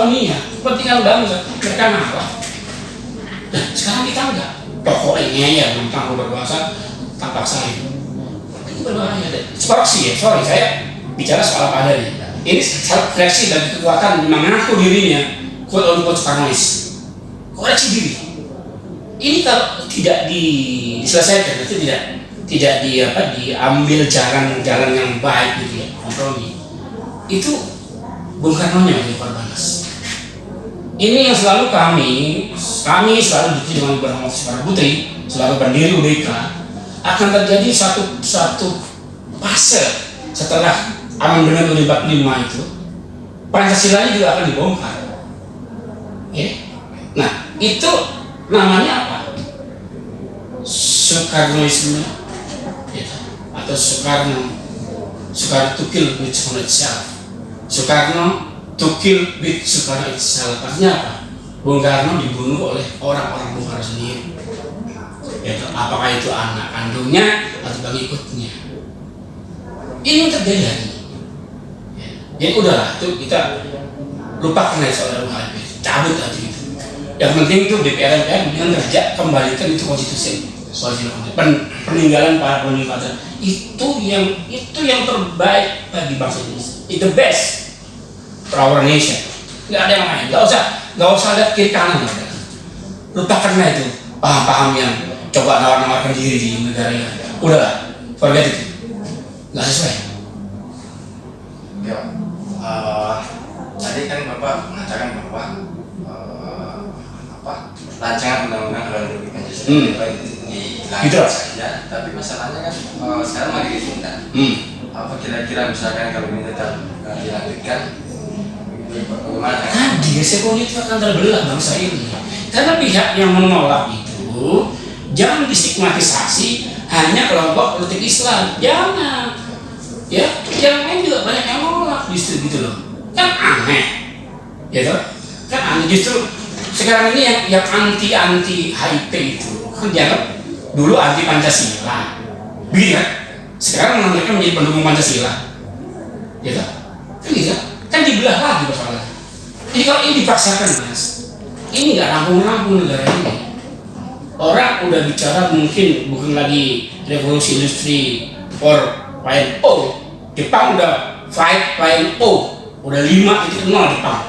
dunia, kepentingan bangsa, mereka ngalah. Nah, sekarang kita enggak. Pokoknya ya tentang berkuasa tanpa saing. Itu berbahaya deh. Sorry saya bicara soal apa adanya. Ini refleksi dari kekuatan mengaku dirinya quote unquote Soekarnois. Koreksi diri. Ini kalau tidak diselesaikan, itu tidak diambil jalan yang baik gitu ya, kompromi. Itu Bung Karno-nya yang korbanas. Ini yang selalu kami selalu dengan Bung Soekarno Putri, selalu pendiri UBK, akan terjadi satu fase setelah amandemen UUD 45 itu, Pancasilanya juga akan dibongkar. Ya. Nah, itu namanya apa? Soekarnoisme, ya, atau Soekarno to kill with Soekarno itself. Soekarno to kill with Soekarno itself. Artinya apa? Bung Karno dibunuh oleh orang-orang Bung Karno sendiri. Ya, apakah itu anak kandungnya atau pengikutnya? Ini terjadi hari ini. Ya, udahlah, itu kita lupakan aja soal RUHP, cabut aja itu. Yang penting itu DPR dengan kerja kembalikan itu konstitusi. Peninggalan para peninggalan itu yang terbaik bagi bangsa Indonesia. It's the best for our nation. Nggak ada yang lain. Nggak usah lihat kiri kanan. Lupakan itu paham-paham yang coba nawar-nawarkan diri di negara ini. Udahlah, forget it. Nggak sesuai. Ya, tadi kan Bapak mengatakan bahwa rancangan undang-undang haluan negeri Pancasila dilanjutkan saja, tapi masalahnya kan sekarang lagi ditunda. Apa kira-kira misalkan kalau ini tetap dilanjutkan, bagaimana? Tadi sekolah itu akan terbelah bangsa ini, karena pihak yang menolak itu jangan distigmatisasi hanya kelompok politik Islam, jangan. Ya, yang lain juga banyak yang menolak justru gitu loh. Kan aneh, ya toh? Kan aneh justru sekarang ini yang anti HIP itu kan dianggap dulu anti Pancasila, begitu kan? Sekarang mereka menjadi pendukung Pancasila, ya toh? Kan gitu, kan dibelah lagi persoalan. Jadi kalau ini dipaksakan mas, ini nggak rampung-rampung negara ini. Orang udah bicara mungkin bukan lagi revolusi industri 4.0, Jepang udah 5.0, udah 5.0 Jepang.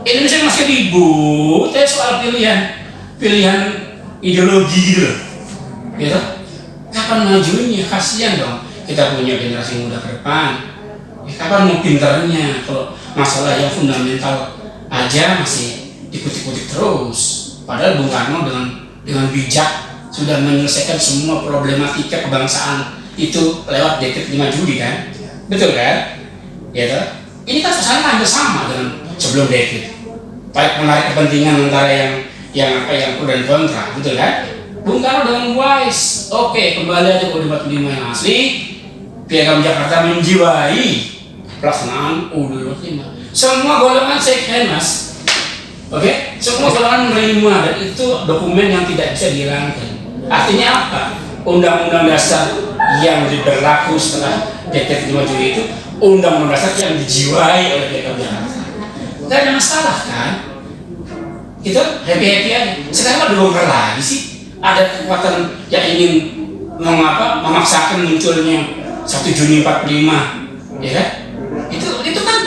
Indonesia masih ribut ya soal pilihan ideologi gitu loh. Gitu. Kapan majunya? Kasihan dong. Kita punya generasi muda ke depan. Ya, kapan mau pintarnya kalau masalah yang fundamental aja masih dikutik-kutik terus. Padahal Bung Karno dengan bijak sudah menyelesaikan semua problematika kebangsaan itu lewat dekret 5 Juli kan? Betul kan? Ya toh? Ini kan pesannya hampir sama dengan sebelum dekret. Baik menarik kepentingan antara yang pro dan kontra, betul kan? Bung Karno dengan wise, oke, kembali aja ke UUD 45 yang asli. Piagam Jakarta menjiwai pelaksanaan UUD 45. Semua golongan shake mas. Oke, semua golongan menerima dan itu dokumen yang tidak bisa dihilangkan. Artinya apa? Undang-undang dasar yang berlaku setelah dekret 5 Juli itu undang-undang dasar yang dijiwai oleh Piagam Jakarta. Gak ada masalah kan? Kita happy aja. Sekarang ada bongkar lagi sih. Ada kekuatan yang ingin memaksakan munculnya 1 Juni 45, ya kan? Itu kan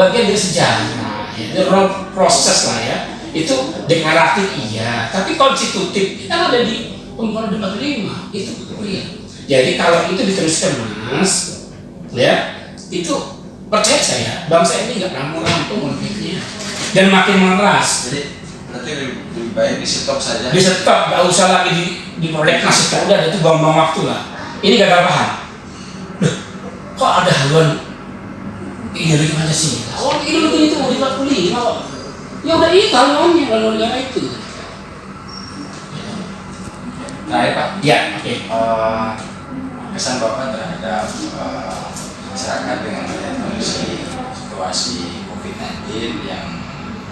bagian dari sejarah, ya. Itu proses lah ya. Itu deklaratif iya, tapi konstitutif kan ada di Undang-Undang 45 itu clear. Jadi kalau itu diteruskan mas, ya itu percaya saya bangsa ini nggak rampung-rampung konfliknya dan makin meras. Jadi nanti lebih baik di stop saja. Di stop, nggak usah lagi di prolegnas, udah itu buang-buang waktu lah. Ini gagal paham. Loh, kok ada haluan ideologi Pancasila? Oh ideologi itu UUD 45 kok. Ya udah itu haluannya negara itu. Nah, Pak. Ya, oke. Kesan Bapak terhadap masyarakat dengan melihat kondisi situasi COVID-19 yang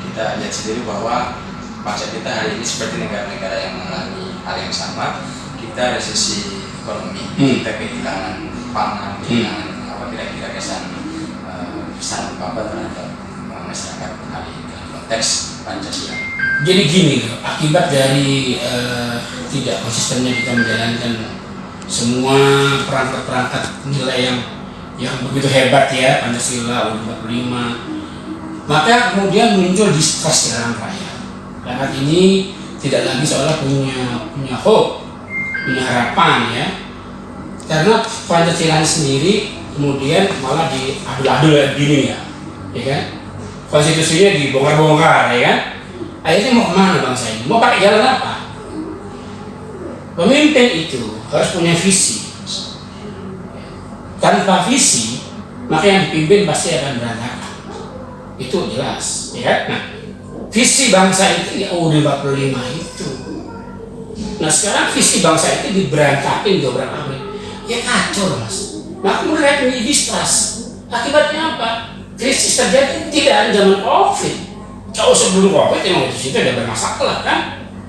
kita lihat sendiri bahwa bangsa kita hari ini seperti negara-negara yang mengalami hal yang sama. Kita resesi ekonomi, kita kehilangan pangan, kehilangan apa kira-kira kesan Bapak terhadap masyarakat hari ini. teks Pancasila. Jadi gini loh, akibat dari tidak konsistennya kita menjalankan semua perangkat-perangkat nilai yang begitu hebat ya, Pancasila, UUD 45, maka kemudian muncul distrust di kalangan rakyat. Rakyat ini tidak lagi seolah punya hope, punya harapan ya, karena Pancasila sendiri kemudian malah diadu-adu gini ya kan? Konstitusinya dibongkar-bongkar ya kan? Akhirnya mau kemana bangsa ini? Mau pakai jalan apa? Pemimpin itu harus punya visi. Tanpa visi, maka yang dipimpin pasti akan berantakan. Itu jelas, ya kan? Nah, visi bangsa itu ya UUD 45 itu. Nah, sekarang visi bangsa itu diberantakin beberapa abad. Ya kacau, Mas. Nah, kemudian rakyat menjadi distrust. Akibatnya apa? Krisis terjadi tidak ada zaman Covid. Jauh sebelum Covid memang itu ada bermasalah kan?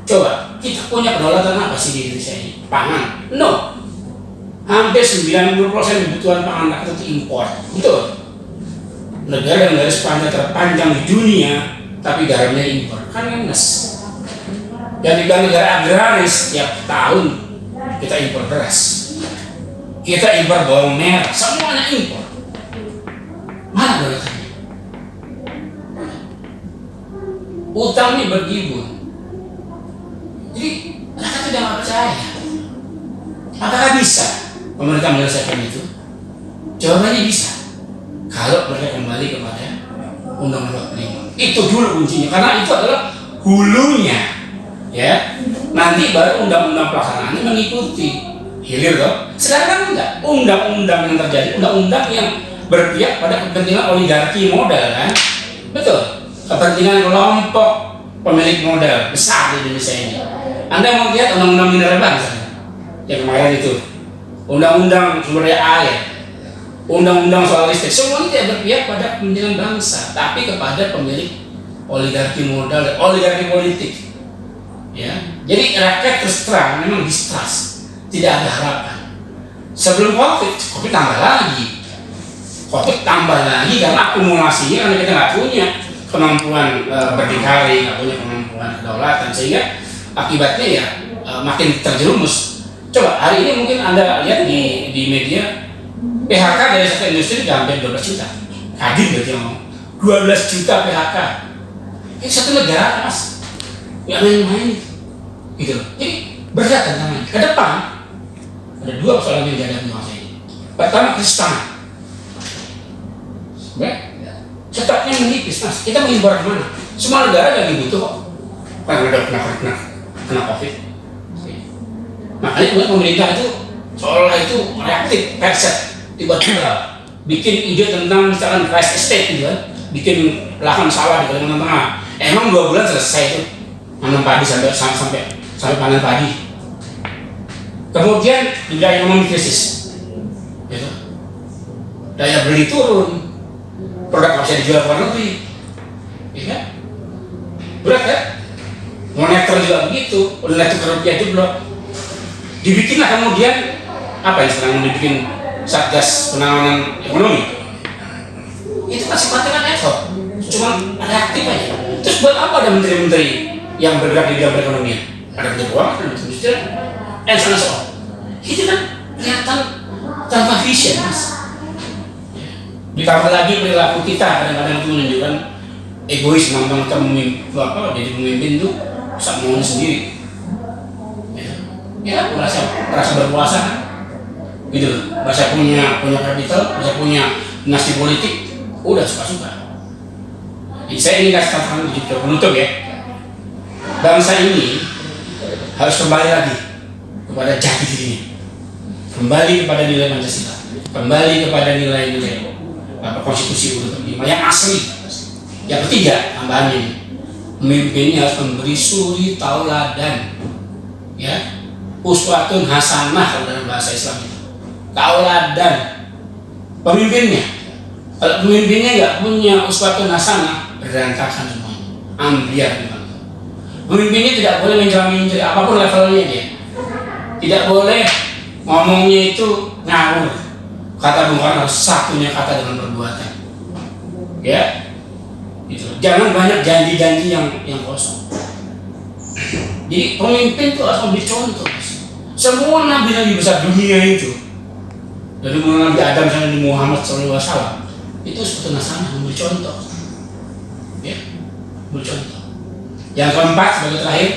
Coba kita punya kedaulatan apa sih di Indonesia ini? Pangan? No. Hampir 90% kebutuhan pangan rakyat itu impor. Betul. Negara yang garis panjang terpanjang di dunia, tapi garamnya impor. Kan minus. Yang dibilang negara agraris, tiap tahun kita impor beras, kita impor bawang merah, semuanya impor. Mana kedaulatannya? Utang ini bergibun. Jadi rakyat tidak percaya. Apakah bisa pemerintah menyelesaikan itu? Jawabannya bisa. Kalau mereka kembali kepada Undang-Undang 45. Itu dulu kuncinya, karena itu adalah hulunya. Ya. Nanti baru undang-undang pelaksanaannya mengikuti. Hilir toh. Sekarang enggak. Undang-undang yang terjadi, undang-undang yang berpihak pada kepentingan oligarki modal kan? Betul. Kepentingan kelompok pemilik modal besar di Indonesia ini. Anda mau lihat undang-undang mineral misalnya, yang kemarin itu, undang-undang sumber daya air, undang-undang soal listrik, semuanya tidak berpihak pada kepentingan bangsa, tapi kepada pemilik oligarki modal dan oligarki politik. Ya, jadi rakyat terus terang memang distrust, tidak ada harapan. Sebelum COVID tambah lagi. COVID tambah lagi karena akumulasinya, karena kita nggak punya kemampuan berdikari, nggak punya kemampuan kedaulatan, sehingga akibatnya ya makin terjerumus. Coba hari ini mungkin Anda lihat di media, PHK dari sektor industri sudah hampir 12 juta. Kaget berarti ngomong 12 juta PHK. Ini satu negara, Mas, nggak main-main gitu. Jadi berat tantangannya. Ke depan ada dua persoalan yang dihadapi masa ini. Pertama, krisis pangan. Stoknya menipis, Mas. Kita mau impor kemana? Semua negara lagi butuh kok. Karena udah kena COVID. Makanya pemerintah itu seolah itu reaktif, perset, tiba-tiba bikin ide tentang misalkan rice estate gitu kan, bikin lahan sawah di Kalimantan Tengah. Emang 2 bulan selesai itu nanam padi sampai panen padi. Kemudian tidak ekonomi krisis, gitu. Daya beli turun, produk nggak bisa dijual ke luar negeri, ya kan? Berat kan? Moneter juga begitu, nilai tukar rupiah jeblok. Dibikinlah kemudian apa yang sekarang dibikin Satgas Penanganan Ekonomi. Itu kan sifatnya kan ad hoc, cuma reaktif aja. Terus buat apa ada menteri-menteri yang bergerak di bidang perekonomian? Ada menteri keuangan, ada menteri industri, sana soal. Itu kan kelihatan tanpa vision, Mas. Ditambah lagi perilaku kita kadang-kadang itu menunjukkan egois, memang kita jadi pemimpin itu sak maunya sendiri. Ya, merasa berkuasa kan? Gitu loh. Merasa punya kapital, merasa punya dinasti politik, udah suka-suka. Jadi saya ingin kasih tantangan di penutup ya. Bangsa ini harus kembali lagi kepada jati dirinya, kembali kepada nilai Pancasila, kembali kepada nilai-nilai konstitusi UUD 45 yang asli. Yang ketiga, tambahannya ini, pemimpinnya harus memberi suri tauladan, ya, uswatun hasanah kalau dalam bahasa Islam itu, tauladan pemimpinnya. Kalau pemimpinnya nggak punya uswatun hasanah, berantakan semuanya, ambiar. Pemimpinnya tidak boleh mencela-mencela apapun levelnya dia, tidak boleh ngomongnya itu ngawur. Kata Bung Karno harus satunya kata dengan perbuatan. Ya, Gitu. Jangan banyak janji-janji yang kosong. Jadi pemimpin itu harus memberi contoh. Semua nabi-nabi besar dunia itu, dari mulai Nabi Adam sampai Nabi Muhammad SAW, itu seperti nasana memberi contoh. Ya, memberi contoh. Yang keempat sebagai terakhir,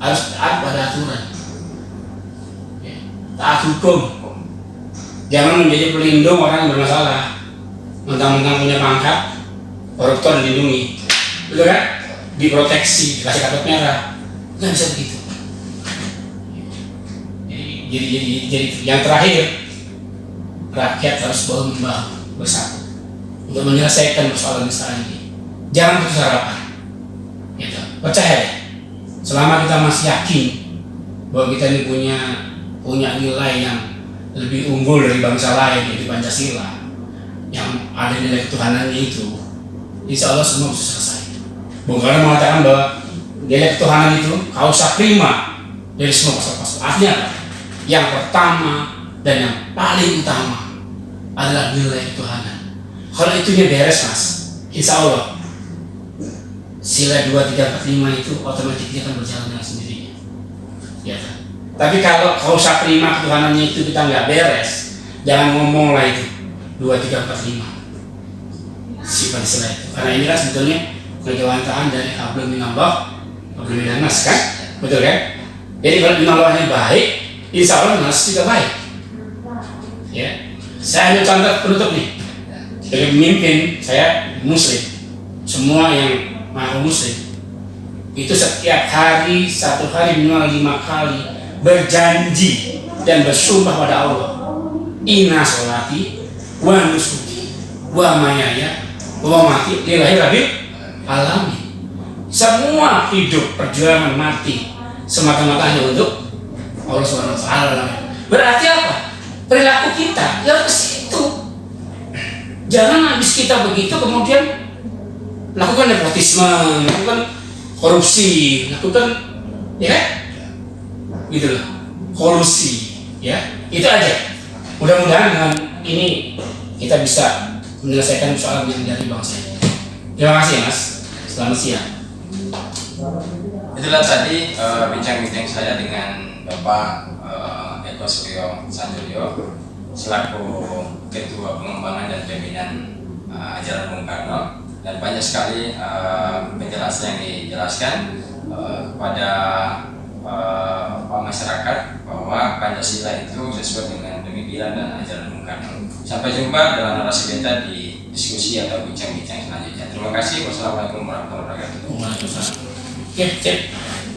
harus taat pada aturan. Ya, taat hukum. Jangan menjadi pelindung orang yang bermasalah. Mentang-mentang punya pangkat, koruptor dilindungi, betul kan? Diproteksi, dikasih kartu merah, nggak bisa begitu. Jadi yang terakhir, rakyat harus bahu membahu bersatu untuk menyelesaikan persoalan besar ini. Jangan putus harapan. Gitu. Percaya, selama kita masih yakin bahwa kita ini punya nilai yang lebih unggul dari bangsa lain, yaitu Pancasila, yang ada nilai ketuhanannya itu, insya Allah semua bisa selesai. Bung Karno mengatakan bahwa nilai ketuhanan itu kausa prima dari semua pasal-pasal. Artinya apa? Yang pertama dan yang paling utama adalah nilai ketuhanan. Kalau itunya beres, Mas, insya Allah sila 2, 3, 4, 5 itu otomatis akan berjalan dengan sendirinya. Ya. Tapi kalau kausa prima ketuhanannya itu kita nggak beres, jangan ngomong lah itu 2, 3, 4, 5 sifat sila itu. Karena ini kan sebetulnya kejawantaan dari hablum minallah, hablum minannas, kan? Betul kan? Jadi kalau minallahnya baik, insya Allah nas juga baik. Ya, saya ambil contoh penutup nih. Sebagai pemimpin, saya Muslim. Semua yang mau Muslim itu setiap hari, satu hari minimal 5 kali berjanji dan bersumpah pada Allah. Inna sholati wa nusuki wa mayaya wa mati lillahi rabbil alamin. Semua hidup, perjuangan, mati semata-mata hanya untuk Allah Subhanahu wa taala. Berarti apa? Perilaku kita ya ke situ. Jangan habis kita begitu kemudian lakukan nepotisme, lakukan korupsi, lakukan ya gitu loh, kolusi, ya itu aja. Mudah-mudahan dengan ini kita bisa menyelesaikan soal yang dari bangsa ini. Terima kasih, Mas. Selamat siang. Itulah tadi bincang-bincang saya dengan Bapak Eko Suryo Sanjoyo selaku Ketua Pengembangan dan Pembinaan Ajaran Bung Karno, dan banyak sekali penjelasan yang dijelaskan kepada masyarakat bahwa Pancasila itu sesuai dengan pemikiran dan ajaran Bung Karno. Sampai jumpa dalam narasi kita di diskusi atau bincang-bincang selanjutnya. Terima kasih. Wassalamualaikum warahmatullahi wabarakatuh. Waalaikumsalam. Cep.